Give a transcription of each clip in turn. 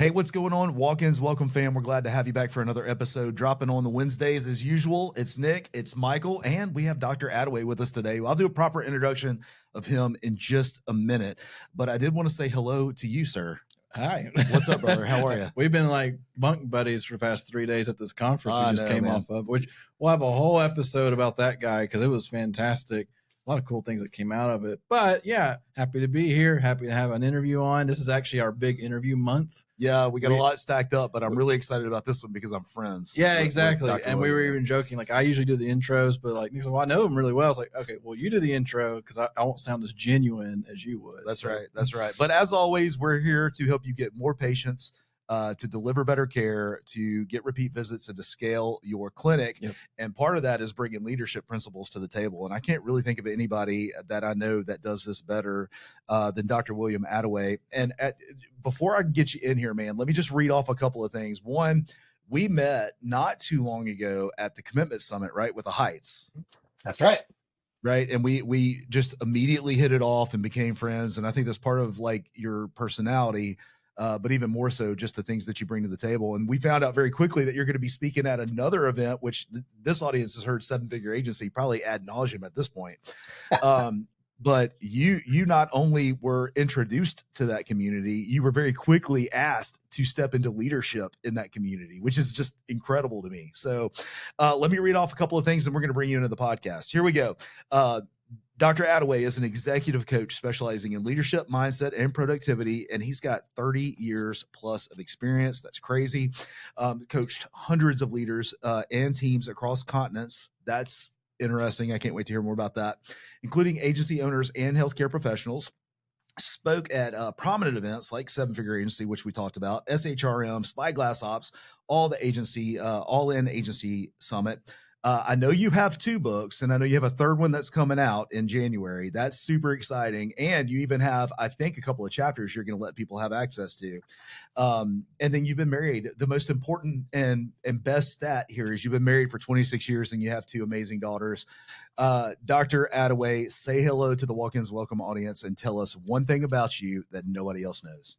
Hey, what's going on? Walk-ins, welcome fam. We're glad to have you back for another episode. Dropping on the Wednesdays as usual. It's Nick, it's Michael, and we have Dr. Attaway with us today. I'll do a proper introduction of him in just a minute, but I did want to say hello to you, sir. Hi. What's up, brother? How are you? We've been like bunk buddies for the past 3 days at this conference we just came off of, which we'll have a whole episode about that guy because it was fantastic. A lot of cool things that came out of it. But yeah, happy to be here. Happy to have an interview on. This is actually our big interview month. Yeah, we got a lot stacked up, but I'm really excited about this one because I'm friends. Yeah, exactly. And we were even joking, like I usually do the intros, but like Nick's like, well, I know him really well. I was like, okay, well, you do the intro because I won't sound as genuine as you would. That's right. That's right. But as always, we're here to help you get more patients, to deliver better care, to get repeat visits, and to scale your clinic. Yep. And part of that is bringing leadership principles to the table. And I can't really think of anybody that I know that does this better than Dr. William Attaway. And before I get you in here, man, let me just read off a couple of things. One, we met not too long ago at the Commitment Summit, right, with the Heights. That's right. Right. And we just immediately hit it off and became friends. And I think that's part of like your personality. But even more so, just the things that you bring to the table. And we found out very quickly that you're going to be speaking at another event, which this audience has heard Seven Figure Agency probably ad nauseum at this point. But you not only were introduced to that community, you were very quickly asked to step into leadership in that community, which is just incredible to me. So let me read off a couple of things and we're going to bring you into the podcast. Here we go. Dr. Attaway is an executive coach specializing in leadership, mindset, and productivity, and he's got 30 years plus of experience. That's crazy. Coached hundreds of leaders and teams across continents. That's interesting. I can't wait to hear more about that, including agency owners and healthcare professionals. Spoke at prominent events like Seven Figure Agency, which we talked about, SHRM, Spyglass Ops, All In Agency Summit. I know you have 2 books, and I know you have a third one that's coming out in January. That's super exciting. And you even have, I think, a couple of chapters you're going to let people have access to. And then you've been married. The most important and best stat here is you've been married for 26 years and you have 2 amazing daughters. Dr. Attaway, say hello to the Walk-ins Welcome audience and tell us one thing about you that nobody else knows.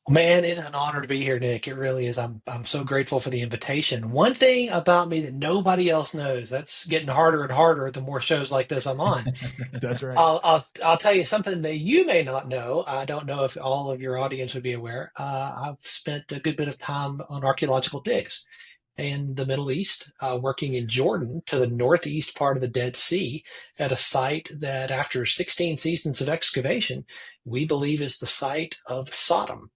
Man, it's an honor to be here, Nick. It really is. I'm so grateful for the invitation. One thing about me that nobody else knows, that's getting harder and harder the more shows like this I'm on. That's right. I'll tell you something that you may not know. I don't know if all of your audience would be aware. I've spent a good bit of time on archaeological digs in the Middle East, working in Jordan to the northeast part of the Dead Sea at a site that after 16 seasons of excavation, we believe is the site of Sodom.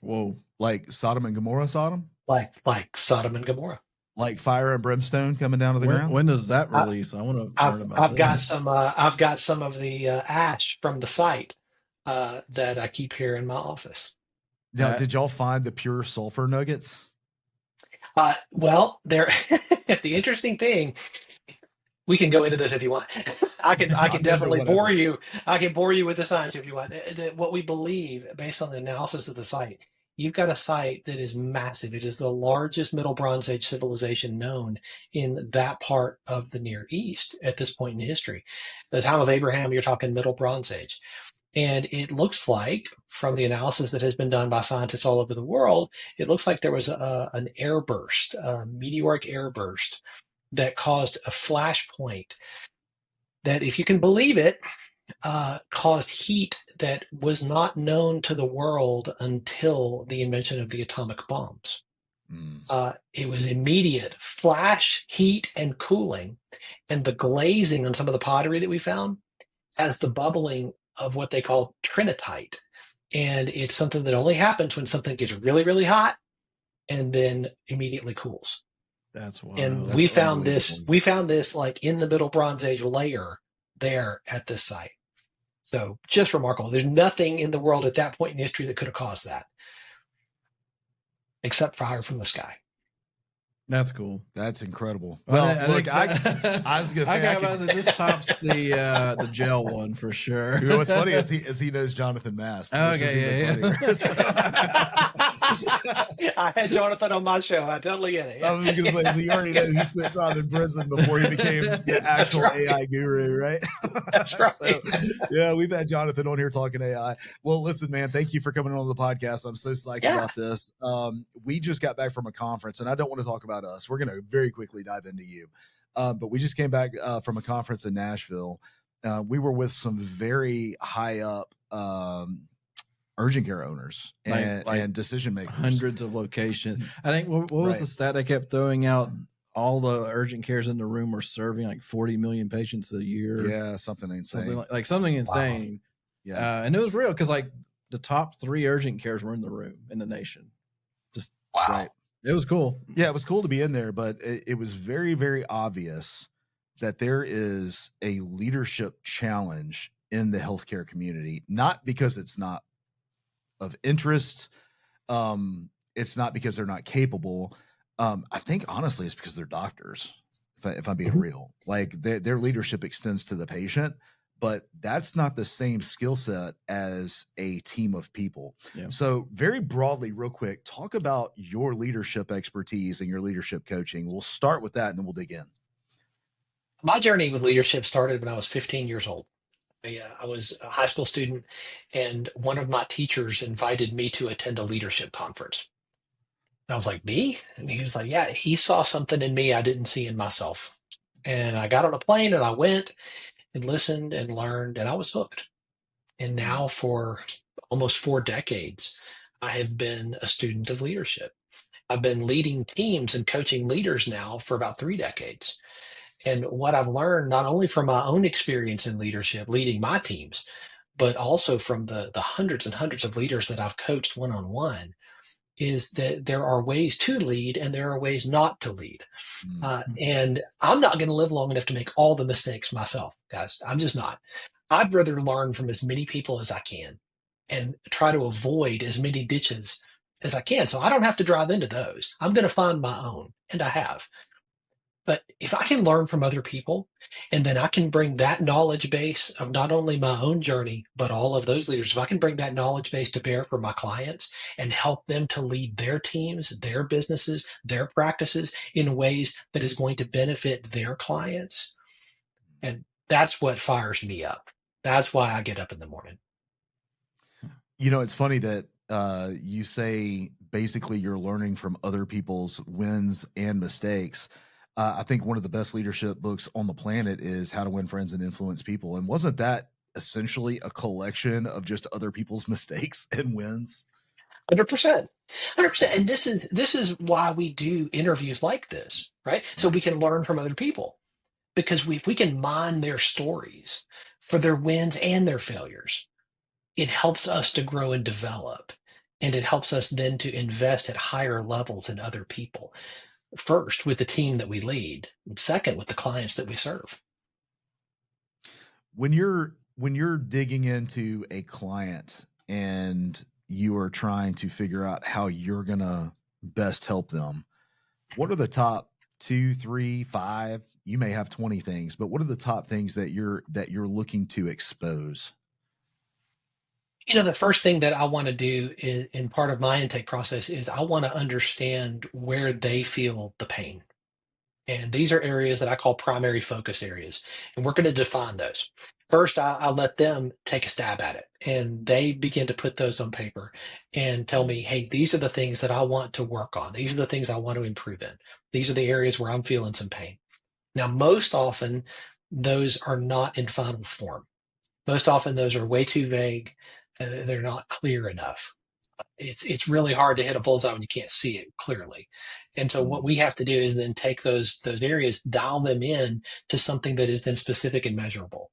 Whoa, like Sodom and Gomorrah Sodom? Like Sodom and Gomorrah. Like fire and brimstone coming down to the ground? When does that release? I want to learn about I've got some of the ash from the site that I keep here in my office. Now, did y'all find the pure sulfur nuggets? Well, they're the interesting thing. We can go into this if you want. I can definitely bore you. I can bore you with the science if you want. What we believe, based on the analysis of the site, you've got a site that is massive. It is the largest Middle Bronze Age civilization known in that part of the Near East at this point in history. The time of Abraham, you're talking Middle Bronze Age. And it looks like, from the analysis that has been done by scientists all over the world, it looks like there was an airburst, a meteoric airburst, that caused a flashpoint that, if you can believe it, caused heat that was not known to the world until the invention of the atomic bombs. It was immediate flash, heat, and cooling. And the glazing on some of the pottery that we found has the bubbling of what they call trinitite. And it's something that only happens when something gets really, really hot and then immediately cools. That's wild. And we found this like in the Middle Bronze Age layer there at this site. So just remarkable. There's nothing in the world at that point in history that could have caused that, except fire from the sky. That's cool. That's incredible. Well, look, I was going to say, this tops the gel one for sure. You know what's funny is he knows Jonathan Mast. Okay, yeah. I had Jonathan on my show. I totally get it. I was going to say, so you already know he spent time in prison before he became the actual AI guru, right? That's right. So, yeah, we've had Jonathan on here talking AI. Well, listen, man, thank you for coming on the podcast. I'm so psyched about this. We just got back from a conference, and I don't want to talk about us. We're going to very quickly dive into you. But we just came back from a conference in Nashville. We were with some very high up urgent care owners and decision makers. Hundreds of locations. I think, what was the stat I kept throwing out? All the urgent cares in the room are serving like 40 million patients a year. Yeah, something insane. Something insane. Wow. Yeah. And it was real because like the top 3 urgent cares were in the room in the nation. Just wow. Right. It was cool. Yeah, it was cool to be in there, but it was very, very obvious that there is a leadership challenge in the healthcare community, not because it's not of interest. It's not because they're not capable. I think honestly, it's because they're doctors. If I'm being real, like their leadership extends to the patient, but that's not the same skill set as a team of people. Yeah. So very broadly, real quick, talk about your leadership expertise and your leadership coaching. We'll start with that and then we'll dig in. My journey with leadership started when I was 15 years old. I was a high school student, and one of my teachers invited me to attend a leadership conference. And I was like, me? And he was like, yeah, he saw something in me I didn't see in myself. And I got on a plane and I went and listened and learned, and I was hooked. And now for almost 4 decades, I have been a student of leadership. I've been leading teams and coaching leaders now for about 3 decades. And what I've learned, not only from my own experience in leadership, leading my teams, but also from the hundreds and hundreds of leaders that I've coached one-on-one, is that there are ways to lead and there are ways not to lead. And I'm not going to live long enough to make all the mistakes myself, guys. I'm just not. I'd rather learn from as many people as I can and try to avoid as many ditches as I can. So I don't have to drive into those. I'm going to find my own, and I have. But if I can learn from other people, and then I can bring that knowledge base of not only my own journey, but all of those leaders, if I can bring that knowledge base to bear for my clients and help them to lead their teams, their businesses, their practices in ways that is going to benefit their clients, and that's what fires me up. That's why I get up in the morning. You know, it's funny that you say basically you're learning from other people's wins and mistakes. I think one of the best leadership books on the planet is How to Win Friends and Influence People. And wasn't that essentially a collection of just other people's mistakes and wins? 100%. 100%. And this is why we do interviews like this, right? So we can learn from other people. Because if we can mine their stories for their wins and their failures, it helps us to grow and develop. And it helps us then to invest at higher levels in other people. First, with the team that we lead, and second, with the clients that we serve. When you're digging into a client and you are trying to figure out how you're going to best help them, what are the top 2, 3, 5? You may have 20 things, but what are the top things that you're looking to expose? You know, the first thing that I want to do in part of my intake process is I want to understand where they feel the pain. And these are areas that I call primary focus areas. And we're going to define those. First, I let them take a stab at it. And they begin to put those on paper and tell me, hey, these are the things that I want to work on. These are the things I want to improve in. These are the areas where I'm feeling some pain. Now, most often, those are not in final form. Most often, those are way too vague. They're not clear enough. It's really hard to hit a bullseye when you can't see it clearly. And so what we have to do is then take those areas, dial them in to something that is then specific and measurable.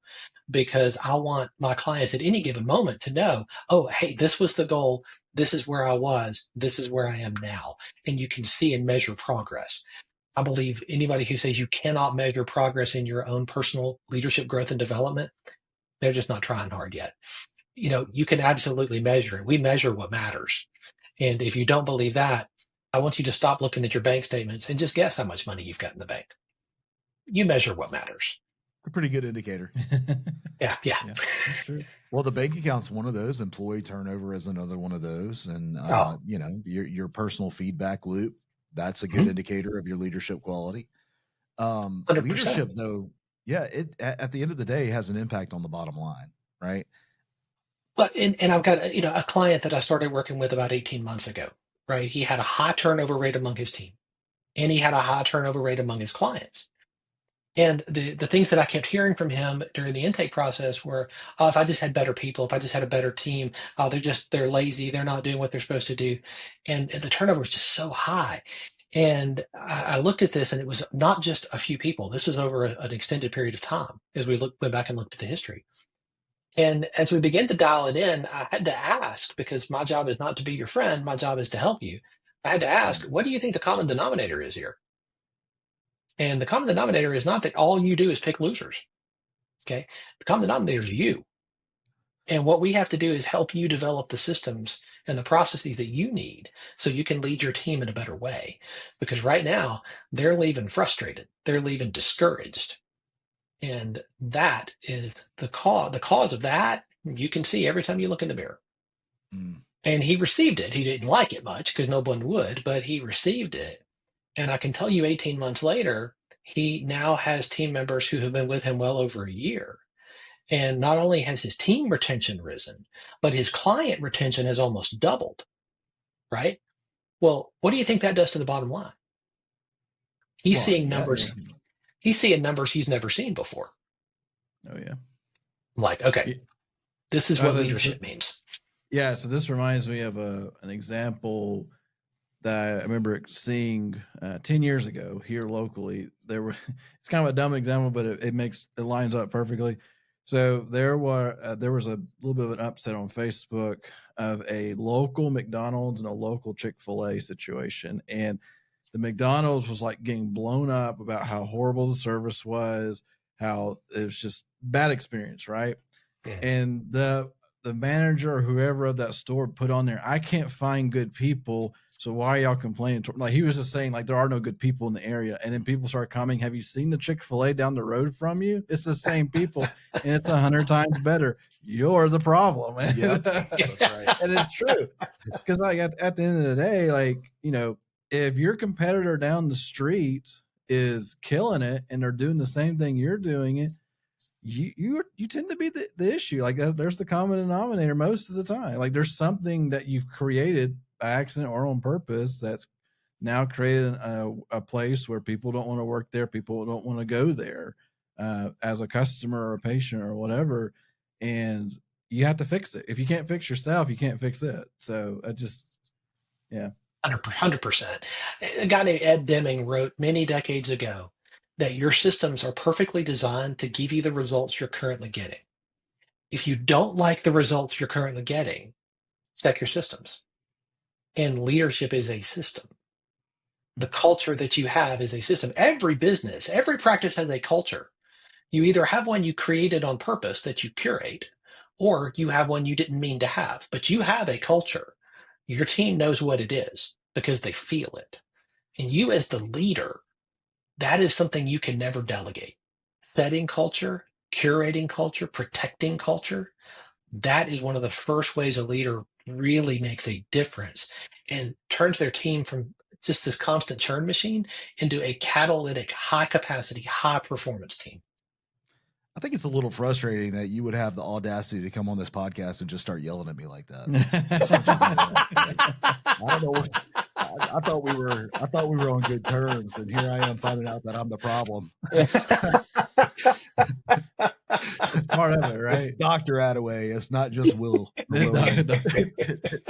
Because I want my clients at any given moment to know, oh, hey, this was the goal. This is where I was. This is where I am now. And you can see and measure progress. I believe anybody who says you cannot measure progress in your own personal leadership growth and development, they're just not trying hard yet. You know, you can absolutely measure it. We measure what matters. And if you don't believe that, I want you to stop looking at your bank statements and just guess how much money you've got in the bank. You measure what matters. A pretty good indicator. Yeah. That's true. Well, the bank account's one of those. Employee turnover is another one of those. And, you know, your personal feedback loop, that's a good indicator of your leadership quality. 100%. Leadership, though, it at the end of the day has an impact on the bottom line, right? But and I've got a client that I started working with about 18 months ago, right? He had a high turnover rate among his team, and he had a high turnover rate among his clients. And the things that I kept hearing from him during the intake process were, oh, if I just had better people, if I just had a better team, oh, they're lazy, they're not doing what they're supposed to do. And the turnover was just so high. And I looked at this, and it was not just a few people. This was over an extended period of time as we went back and looked at the history. And as we began to dial it in, I had to ask, because my job is not to be your friend, my job is to help you. I had to ask, what do you think the common denominator is here? And the common denominator is not that all you do is pick losers. Okay. The common denominator is you. And what we have to do is help you develop the systems and the processes that you need so you can lead your team in a better way. Because right now they're leaving frustrated. They're leaving discouraged. And that is the cause of that. You can see every time you look in the mirror. And he received it. He didn't like it much because no one would, but he received it. And I can tell you 18 months later, he now has team members who have been with him well over a year. And not only has his team retention risen, but his client retention has almost doubled, right? Well, what do you think that does to the bottom line? He's seeing numbers. He's seeing numbers he's never seen before. Oh, yeah. I'm like, okay, this is what leadership means. Yeah. So this reminds me of an example that I remember seeing 10 years ago here locally. It's kind of a dumb example, but it lines up perfectly. So there was a little bit of an upset on Facebook of a local McDonald's and a local Chick-fil-A situation. And the McDonald's was like getting blown up about how horrible the service was, how it was just bad experience. Right. Yeah. And the manager or whoever of that store put on there, I can't find good people. So why are y'all complaining? Like, he was just saying, like, there are no good people in the area. And then people start commenting, have you seen the Chick-fil-A down the road from you? It's the same people, and it's 100 times better. You're the problem. Yeah, that's right. And it's true. Because, like, at the end of the day, like, you know, if your competitor down the street is killing it and they're doing the same thing you're doing it, you tend to be the issue. Like, there's the common denominator most of the time. Like, there's something that you've created by accident or on purpose that's now created a place where people don't want to work there. People don't want to go there as a customer or a patient or whatever. And you have to fix it. If you can't fix yourself, you can't fix it. So I just, yeah. 100%. A guy named Ed Deming wrote many decades ago that your systems are perfectly designed to give you the results you're currently getting. If you don't like the results you're currently getting, check your systems. And leadership is a system. The culture that you have is a system. Every business, every practice has a culture. You either have one you created on purpose that you curate, or you have one you didn't mean to have, but you have a culture. Your team knows what it is because they feel it. And you as the leader, that is something you can never delegate. Setting culture, curating culture, protecting culture, that is one of the first ways a leader really makes a difference and turns their team from just this constant churn machine into a catalytic, high capacity, high performance team. I think it's a little frustrating that you would have the audacity to come on this podcast and just start yelling at me like that. I don't know. I thought we were on good terms, and here I am finding out that I'm the problem. It's part of it, right? It's Dr. Attaway. It's not just Will. It's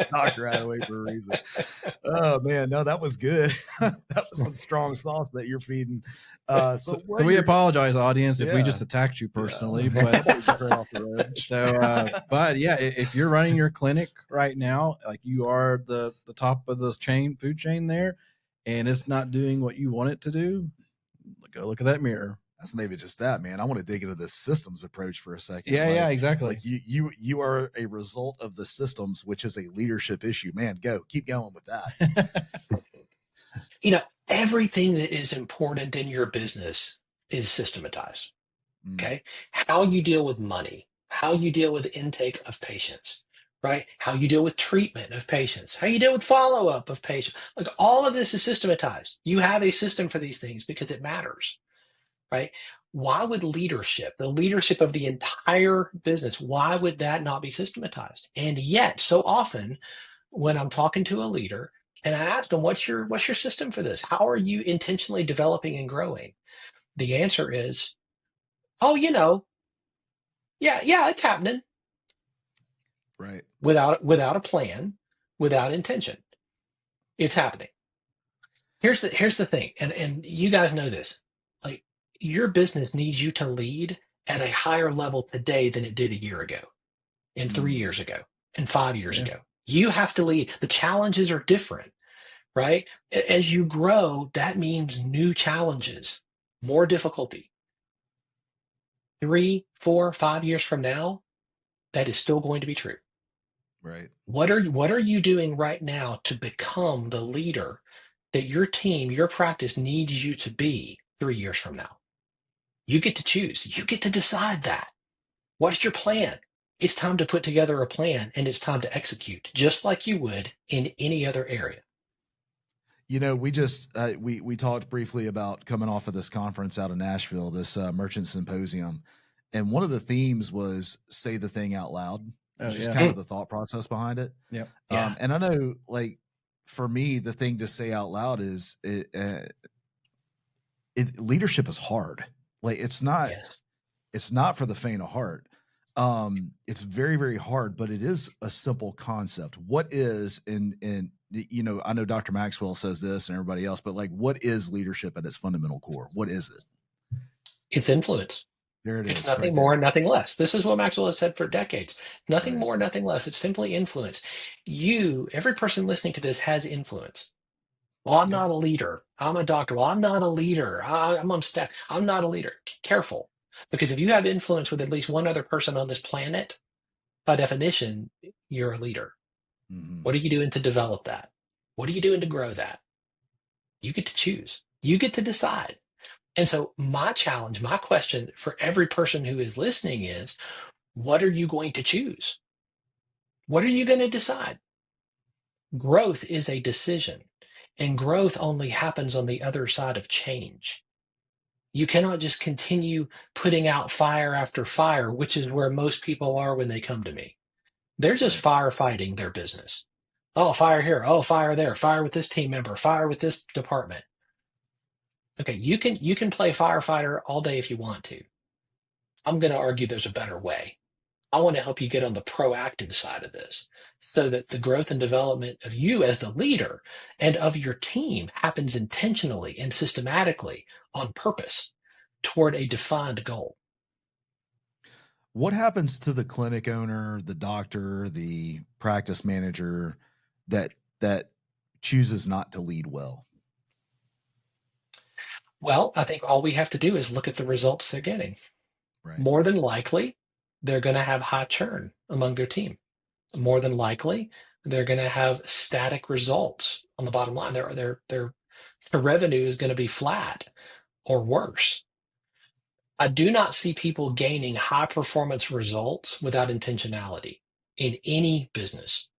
Dr. Attaway for a reason. Oh man, no, that was good. That was some strong sauce that you're feeding. So we apologize, audience, if we just attacked you personally. But but yeah, if you're running your clinic right now, like you are the top of the food chain there, and it's not doing what you want it to do, go look at that mirror. That's maybe just that, man. I want to dig into this systems approach for a second. Yeah, exactly. Like you are a result of the systems, which is a leadership issue. Man, keep going with that. Everything that is important in your business is systematized. Okay. How you deal with money, how you deal with intake of patients, right? How you deal with treatment of patients, how you deal with follow-up of patients. Like all of this is systematized. You have a system for these things because it matters, right? Why would leadership, the leadership of the entire business, why would that not be systematized? And yet, so often when I'm talking to a leader and I ask them, what's your system for this? How are you intentionally developing and growing? The answer is, oh, yeah, it's happening Right. without a plan, without intention. It's happening. Here's the thing, and you guys know this. Like your business needs you to lead at a higher level today than it did a year ago, and 3 years ago, and 5 years Yeah. ago. You have to lead. The challenges are different, right? As you grow, that means new challenges, more difficulty. 3, 4, 5 years from now, that is still going to be true. Right. What are you doing right now to become the leader that your team, your practice needs you to be 3 years from now? You get to choose. You get to decide that. What's your plan? It's time to put together a plan and it's time to execute just like you would in any other area. We just we talked briefly about coming off of this conference out of Nashville, this merchant symposium, and one of the themes was say the thing out loud. It's just kind of the thought process behind it. Yep. Yeah. And I know, like for me, the thing to say out loud is leadership is hard. Like it's not for the faint of heart. It's very, very hard, but it is a simple concept. What is I know Dr. Maxwell says this and everybody else, but like, what is leadership at its fundamental core? What is it? It's influence. There it is. It's nothing right more there. and nothing less. This is what Maxwell has said for decades. Nothing Right. more, nothing less. It's simply influence. Every person listening to this has influence. Well, I'm not a leader. I'm a doctor. Well, I'm not a leader. I'm on staff. I'm not a leader. Careful. Because if you have influence with at least one other person on this planet, by definition, you're a leader. What are you doing to develop that? What are you doing to grow that? You get to choose. You get to decide. And so my challenge, my question for every person who is listening is, what are you going to choose? What are you going to decide? Growth is a decision, and growth only happens on the other side of change. You cannot just continue putting out fire after fire, which is where most people are when they come to me. They're just firefighting their business. Oh, fire here. Oh, fire there. Fire with this team member. Fire with this department. Okay, you can play firefighter all day if you want to. I'm going to argue there's a better way. I want to help you get on the proactive side of this so that the growth and development of you as the leader and of your team happens intentionally and systematically on purpose toward a defined goal. What happens to the clinic owner, the doctor, the practice manager that chooses not to lead well? Well, I think all we have to do is look at the results they're getting. Right. More than likely, they're going to have high churn among their team. More than likely, they're going to have static results on the bottom line. The revenue is going to be flat or worse. I do not see people gaining high performance results without intentionality in any business.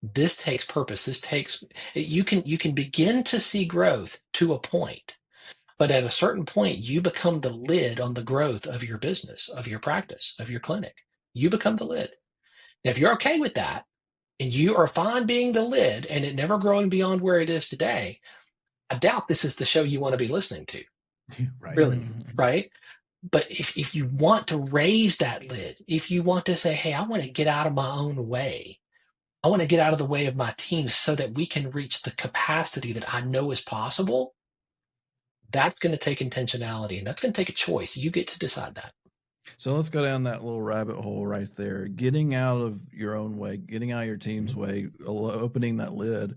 This takes purpose. You can begin to see growth to a point, but at a certain point, you become the lid on the growth of your business, of your practice, of your clinic. You become the lid. Now, if you're okay with that, and you are fine being the lid and it never growing beyond where it is today, I doubt this is the show you want to be listening to. Right. Really, right? But if you want to raise that lid, if you want to say, hey, I want to get out of my own way, I want to get out of the way of my team so that we can reach the capacity that I know is possible, that's going to take intentionality and that's going to take a choice. You get to decide that. So let's go down that little rabbit hole right there. Getting out of your own way, getting out of your team's way, opening that lid.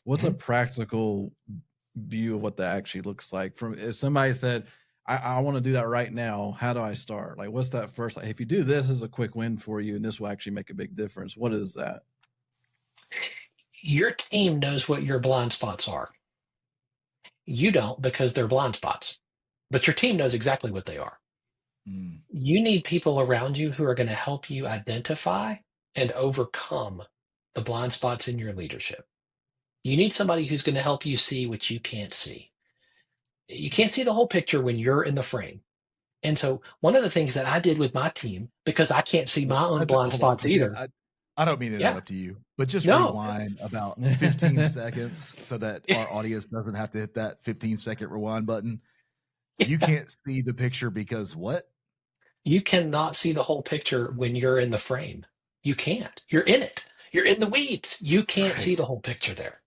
What's a practical view of what that actually looks like? From if somebody said, I want to do that right now, how do I start? Like, what's that first? Like, if you do this, is a quick win for you, and this will actually make a big difference. What is that? Your team knows what your blind spots are. You don't because they're blind spots, but your team knows exactly what they are. You need people around you who are going to help you identify and overcome the blind spots in your leadership. You need somebody who's going to help you see what you can't see. You can't see the whole picture when you're in the frame. And so one of the things that I did with my team, because I can't see my own blind Hold on, spots either. I don't mean to Yeah. interrupt you, but just No. rewind about 15 seconds so that our audience doesn't have to hit that 15-second rewind button. You can't see the picture because what? You cannot see the whole picture when you're in the frame. You can't. You're in it. You're in the weeds. You can't see the whole picture there.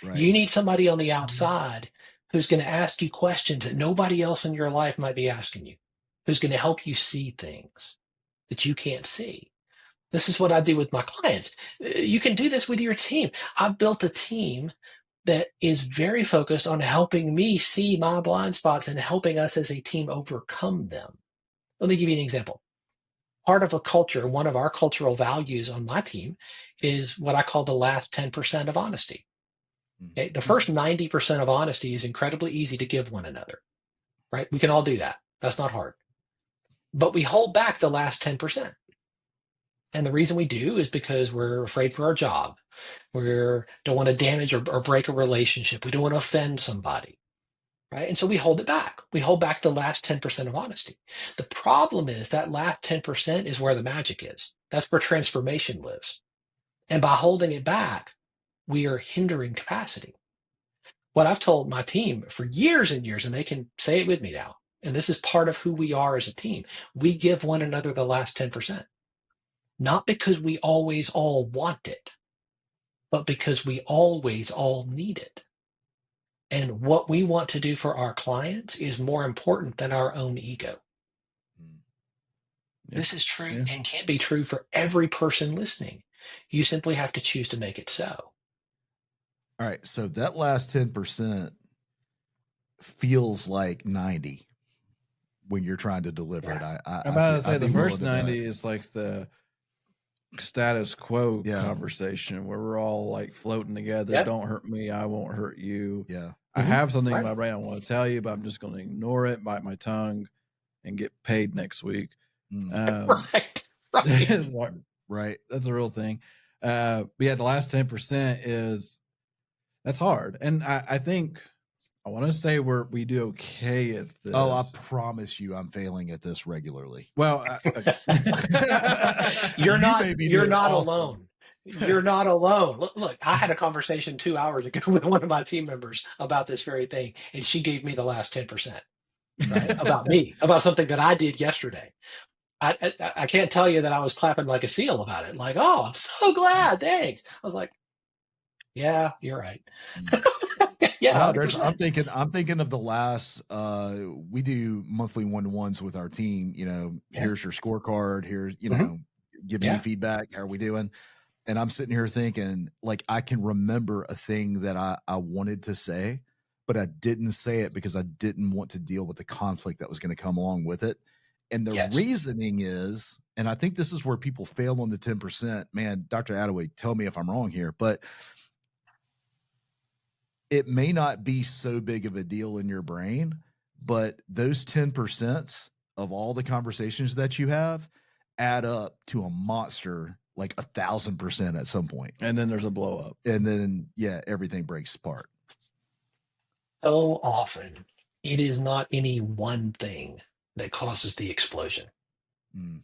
Right. You need somebody on the outside who's going to ask you questions that nobody else in your life might be asking you, who's going to help you see things that you can't see. This is what I do with my clients. You can do this with your team. I've built a team that is very focused on helping me see my blind spots and helping us as a team overcome them. Let me give you an example. Part of a culture, one of our cultural values on my team is what I call the last 10% of honesty. Okay? The first 90% of honesty is incredibly easy to give one another, right? We can all do that. That's not hard. But we hold back the last 10%. And the reason we do is because we're afraid for our job. We don't want to damage or break a relationship. We don't want to offend somebody. Right? And so we hold it back. We hold back the last 10% of honesty. The problem is that last 10% is where the magic is. That's where transformation lives. And by holding it back, we are hindering capacity. What I've told my team for years and years, and they can say it with me now, and this is part of who we are as a team, we give one another the last 10%. Not because we always all want it, but because we always all need it. And what we want to do for our clients is more important than our own ego. This is true and can be true for every person listening. You simply have to choose to make it so. All right. So that last 10% feels like 90 when you're trying to deliver it. I'm about to say the first 90 is like the status quo conversation where we're all like floating together. Yep. Don't hurt me. I won't hurt you. Yeah. I have something in my brain I want to tell you, but I'm just going to ignore it, bite my tongue, and get paid next week. Right. Right. That's a real thing. But yeah, the last 10% that's hard. And I think I want to say we do okay at this. Oh, I promise you I'm failing at this regularly. Well, you're not alone. You're not alone. Look, I had a conversation 2 hours ago with one of my team members about this very thing, and she gave me the last 10%, right? About me, about something that I did yesterday. I can't tell you that I was clapping like a seal about it. Like, oh, I'm so glad. Thanks. I was like, yeah, you're right. Yeah, no, I'm thinking of the last. We do monthly one-to-ones with our team. Here's your scorecard. Here's give me feedback. How are we doing? And I'm sitting here thinking, like, I can remember a thing that I wanted to say, but I didn't say it because I didn't want to deal with the conflict that was going to come along with it. And the reasoning is, and I think this is where people fail on the 10%. Man, Dr. Attaway, tell me if I'm wrong here, but it may not be so big of a deal in your brain, but those 10% of all the conversations that you have add up to a monster, like 1,000% at some point. And then there's a blow up. And then, everything breaks apart. So often, it is not any one thing that causes the explosion.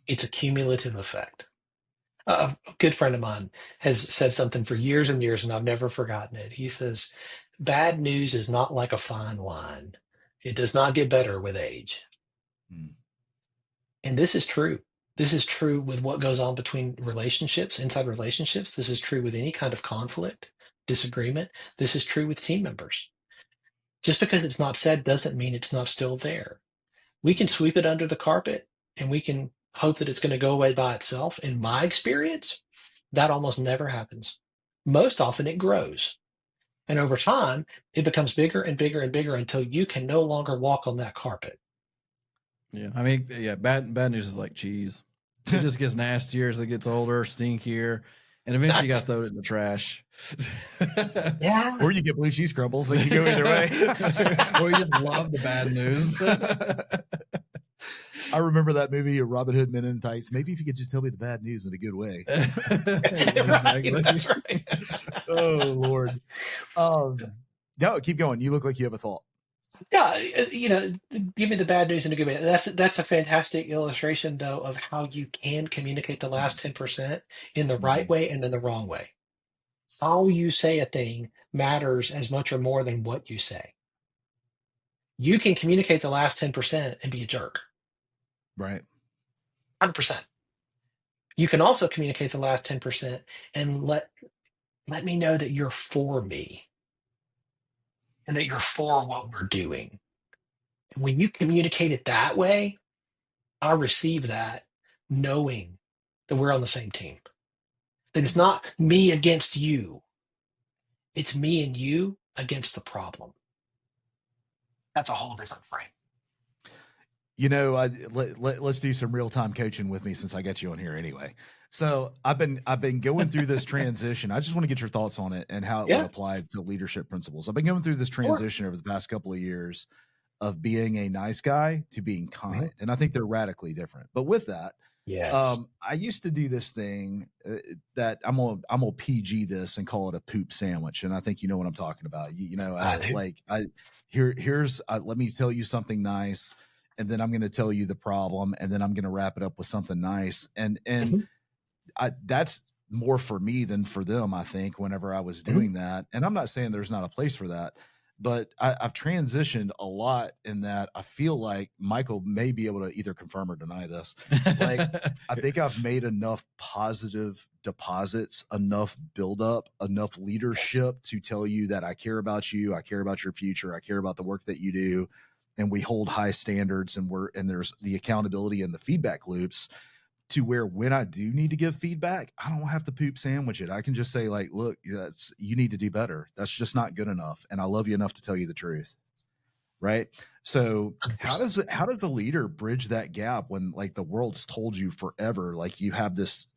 It's a cumulative effect. A good friend of mine has said something for years and years, and I've never forgotten it. He says, bad news is not like a fine wine. It does not get better with age. And this is true. This is true with what goes on between relationships, inside relationships. This is true with any kind of conflict, disagreement. This is true with team members. Just because it's not said doesn't mean it's not still there. We can sweep it under the carpet and we can hope that it's going to go away by itself. In my experience, that almost never happens. Most often it grows. And over time, it becomes bigger and bigger and bigger until you can no longer walk on that carpet. Yeah. I mean, bad news is like cheese. It just gets nastier as it gets older, stinkier, and eventually you got to throw it in the trash. Yeah. Or you get blue cheese crumbles. Like you go either way. Or you just love the bad news. I remember that movie, Robin Hood Men in Tights. Maybe if you could just tell me the bad news in a good way. Right, that's right. Oh, Lord. No, keep going. You look like you have a thought. Yeah, give me the bad news in a good way. That's a fantastic illustration, though, of how you can communicate the last 10% in the right way and in the wrong way. How you say a thing matters as much or more than what you say. You can communicate the last 10% and be a jerk. Right. 100%. You can also communicate the last 10% and let me know that you're for me and that you're for what we're doing. And when you communicate it that way, I receive that knowing that we're on the same team. That it's not me against you. It's me and you against the problem. That's a whole different frame. Let's do some real-time coaching with me since I got you on here anyway. So I've been going through this transition. I just want to get your thoughts on it and how it would apply to leadership principles. I've been going through this transition over the past couple of years of being a nice guy to being kind. And I think they're radically different. But with that, I used to do this thing that I'm gonna PG this and call it a poop sandwich. And I think you know what I'm talking about. Let me tell you something nice, and then I'm going to tell you the problem, and then I'm going to wrap it up with something nice. And that's more for me than for them, I think, whenever I was doing that. And I'm not saying there's not a place for that, but I've transitioned a lot in that I feel like Michael may be able to either confirm or deny this. Like, I think I've made enough positive deposits, enough buildup, enough leadership to tell you that I care about you. I care about your future. I care about the work that you do. And we hold high standards, and there's the accountability and the feedback loops to where when I do need to give feedback, I don't have to poop sandwich it. I can just say, like, look, you need to do better. That's just not good enough. And I love you enough to tell you the truth. Right. So how does a leader bridge that gap when, like, the world's told you forever, like, you have this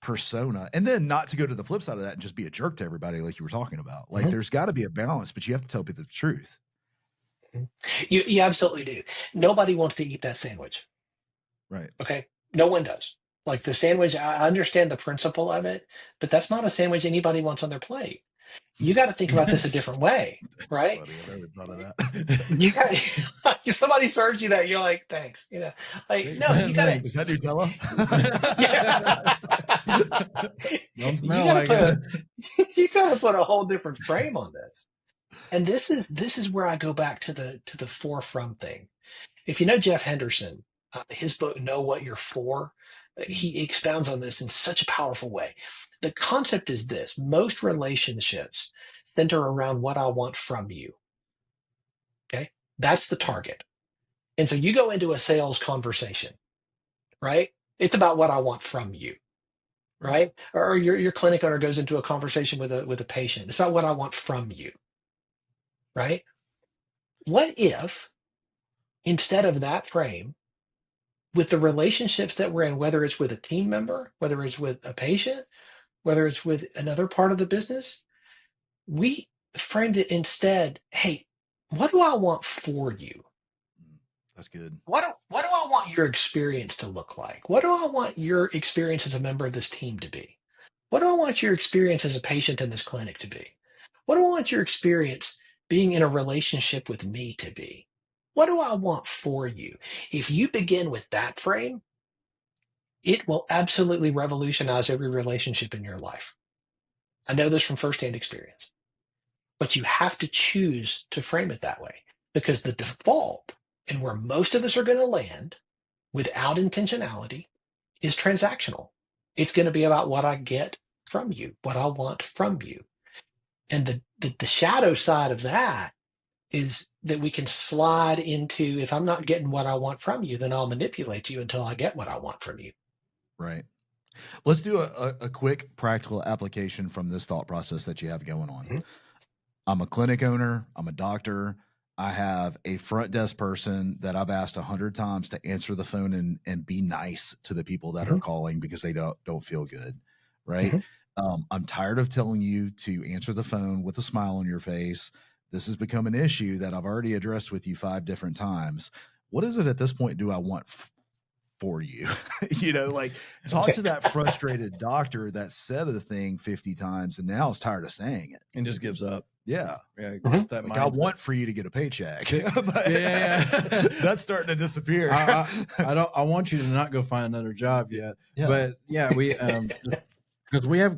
persona, and then not to go to the flip side of that and just be a jerk to everybody, like you were talking about? Like, there's got to be a balance, but you have to tell people the truth. You absolutely do. Nobody wants to eat that sandwich. Right. Okay. No one does. Like, the sandwich, I understand the principle of it, but that's not a sandwich anybody wants on their plate. You got to think about this a different way, right? Funny, I've never thought of that. You got somebody serves you that, you're like, thanks. Like, no, you got to. Is that Nutella? You got to put a whole different frame on this. And this is where I go back to the forefront thing. If you know Jeff Henderson, his book, Know What You're For, he expounds on this in such a powerful way. The concept is this: most relationships center around what I want from you. Okay. That's the target. And so you go into a sales conversation, right? It's about what I want from you, right? Or your clinic owner goes into a conversation with a patient. It's about what I want from you, right? What if, instead of that frame, with the relationships that we're in, whether it's with a team member, whether it's with a patient, whether it's with another part of the business, we framed it instead, hey, what do I want for you? That's good. What do I want your experience to look like? What do I want your experience as a member of this team to be? What do I want your experience as a patient in this clinic to be? What do I want your experience being in a relationship with me to be? What do I want for you? If you begin with that frame, it will absolutely revolutionize every relationship in your life. I know this from firsthand experience, but you have to choose to frame it that way, because the default, and where most of us are going to land without intentionality, is transactional. It's going to be about what I get from you, what I want from you. And the shadow side of that is that we can slide into, if I'm not getting what I want from you, then I'll manipulate you until I get what I want from you. Right. Let's do a quick practical application from this thought process that you have going on. Mm-hmm. I'm a clinic owner. I'm a doctor. I have a front desk person that I've asked 100 times to answer the phone and be nice to the people that are calling because they don't feel good. Right. I'm tired of telling you to answer the phone with a smile on your face. This has become an issue that I've already addressed with you 5 different times. what is it at this point do I want for you? Like talk to that frustrated doctor that said the thing 50 times and now is tired of saying it and just gives up. Yeah. Just that like, I want for you to get a paycheck. But that's starting to disappear. I want you to not go find another job yet. But we because we have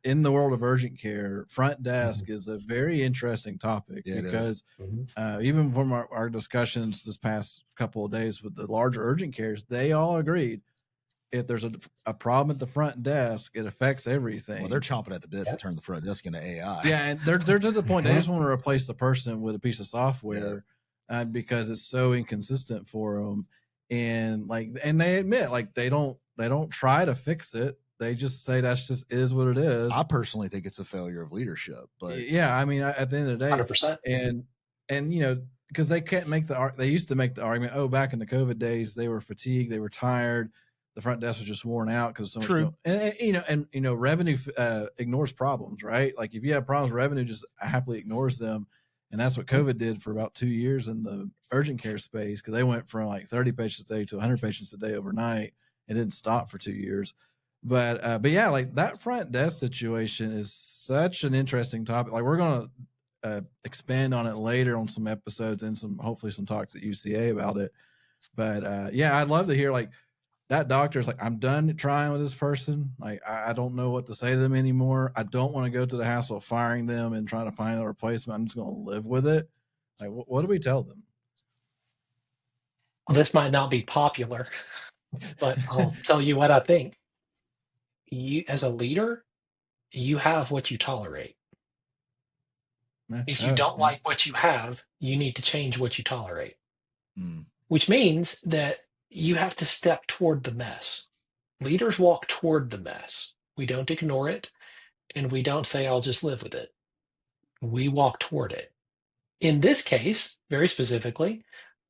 in the world of urgent care, front desk is a very interesting topic because even from our discussions this past couple of days with the larger urgent cares, they all agreed if there's a problem at the front desk, it affects everything. Well, they're chomping at the bit to turn the front desk into AI. Yeah, and they're to the point they just want to replace the person with a piece of software because it's so inconsistent for them. And they admit they don't try to fix it. They just say that's just is what it is. I personally think it's a failure of leadership, but I mean, at the end of the day, 100%. And because they can't they used to make the argument, oh, back in the COVID days, they were fatigued, they were tired. The front desk was just worn out because so much. And revenue ignores problems, right? Like if you have problems, revenue just happily ignores them, and that's what COVID did for about 2 years in the urgent care space because they went from 30 patients a day to 100 patients a day overnight. It didn't stop for 2 years, but that front desk situation is such an interesting topic. Like we're gonna expand on it later on some episodes and hopefully some talks at UCA about it. But I'd love to hear that doctor's I'm done trying with this person. I don't know what to say to them anymore. I don't want to go through the hassle of firing them and trying to find a replacement. I'm just going to live with it. What do we tell them? Well, this might not be popular, but I'll tell you what I think. You, as a leader, you have what you tolerate. If you don't like what you have, you need to change what you tolerate, which means that you have to step toward the mess. Leaders walk toward the mess. We don't ignore it, and we don't say, I'll just live with it. We walk toward it. In this case, very specifically,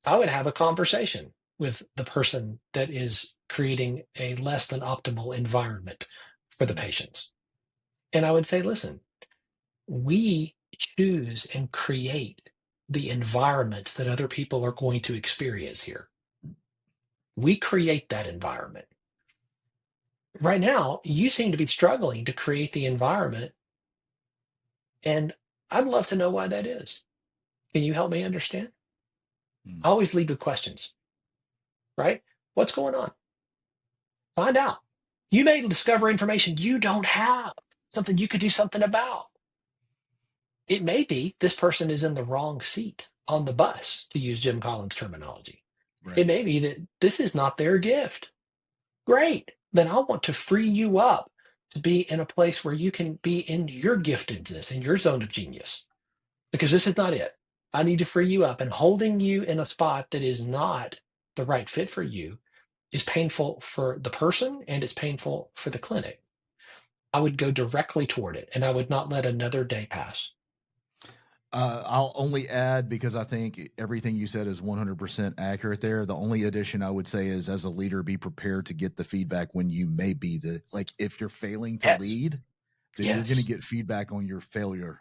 I would have a conversation with the person that is creating a less than optimal environment for the patients. And I would say, listen, we choose and create the environments that other people are going to experience here. We create that environment. Right now, you seem to be struggling to create the environment, and I'd love to know why that is. Can you help me understand? I always lead with questions, right? What's going on? Find out. You may discover information you don't have, something you could do something about. It may be this person is in the wrong seat on the bus, to use Jim Collins' terminology. Right. It may be that this is not their gift. Great. Then I want to free you up to be in a place where you can be in your giftedness, in your zone of genius, because this is not it. I need to free you up, and holding you in a spot that is not the right fit for you is painful for the person and it's painful for the clinic. I would go directly toward it, and I would not let another day pass. I'll only add, because I think everything you said is 100% accurate there. The only addition I would say is, as a leader, be prepared to get the feedback when you may be if you're failing to lead, then you're going to get feedback on your failure.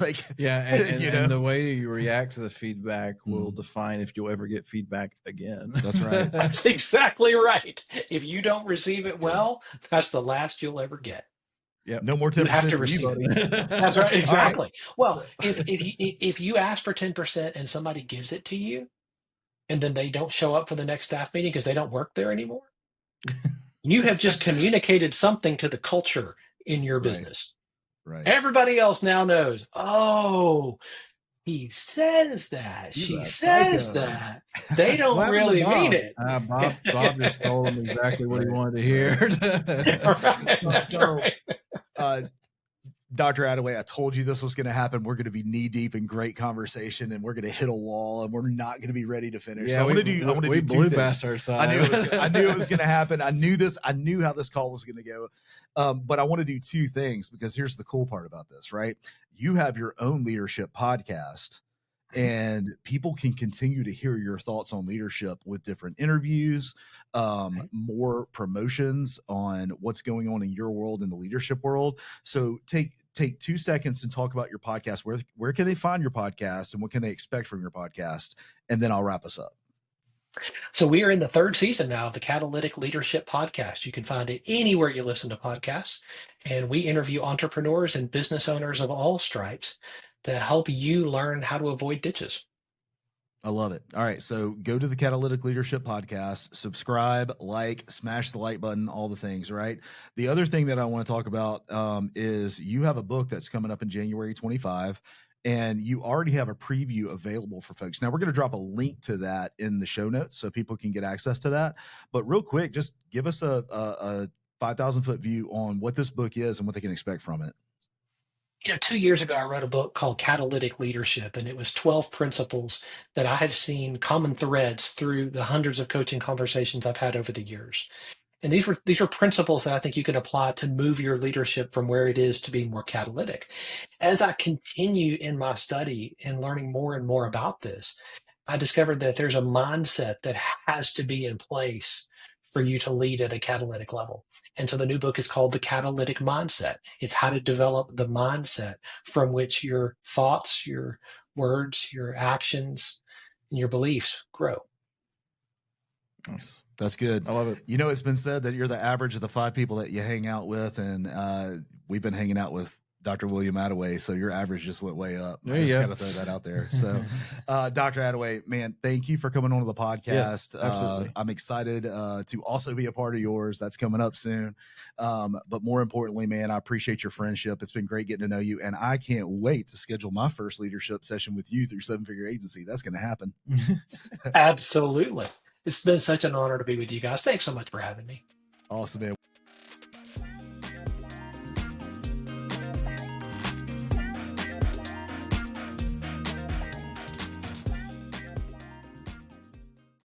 And the way you react to the feedback will define if you'll ever get feedback again. That's right. That's exactly right. If you don't receive it well, that's the last you'll ever get. Yeah, no more 10%. You have to receive it. That's right. Exactly. Right. Well, if you ask for 10% and somebody gives it to you, and then they don't show up for the next staff meeting because they don't work there anymore, you have just communicated something to the culture in your business. Right. Everybody else now knows. Oh, he says that. She says that. They don't really mean it. Bob just told him exactly what he wanted to hear. Dr. Attaway, I told you this was going to happen. We're going to be knee deep in great conversation, and we're going to hit a wall, and we're not going to be ready to finish. Yeah, so we blew past our side. I knew it was going to happen. I knew how this call was going to go. But I want to do two things, because here's the cool part about this, right? You have your own leadership podcast, and people can continue to hear your thoughts on leadership with different interviews, more promotions on what's going on in your world, in the leadership world. So take 2 seconds and talk about your podcast. Where can they find your podcast, and what can they expect from your podcast? And then I'll wrap us up. So we are in the third season now of the Catalytic Leadership podcast. You can find it anywhere you listen to podcasts. And we interview entrepreneurs and business owners of all stripes to help you learn how to avoid ditches. I love it. All right. So go to the Catalytic Leadership podcast, subscribe, like, smash the like button, all the things, right? The other thing that I want to talk about is you have a book that's coming up in January 25, and you already have a preview available for folks. Now, we're going to drop a link to that in the show notes so people can get access to that. But real quick, just give us a 5,000-foot view on what this book is and what they can expect from it. 2 years ago, I wrote a book called Catalytic Leadership, and it was 12 principles that I have seen common threads through the hundreds of coaching conversations I've had over the years. And these were principles that I think you can apply to move your leadership from where it is to being more catalytic. As I continue in my study and learning more and more about this, I discovered that there's a mindset that has to be in place for you to lead at a catalytic level. And so the new book is called The Catalytic Mindset. It's how to develop the mindset from which your thoughts, your words, your actions, and your beliefs grow. Nice. That's good. I love it. It's been said that you're the average of the 5 people that you hang out with, and we've been hanging out with Dr. William Attaway, so your average just went way up. I just got to throw that out there. So, Dr. Attaway, man, thank you for coming on to the podcast. Yes, absolutely. I'm excited to also be a part of yours. That's coming up soon. But more importantly, man, I appreciate your friendship. It's been great getting to know you, and I can't wait to schedule my first leadership session with you through 7-Figure Agency. That's going to happen. Absolutely. It's been such an honor to be with you guys. Thanks so much for having me. Awesome, man.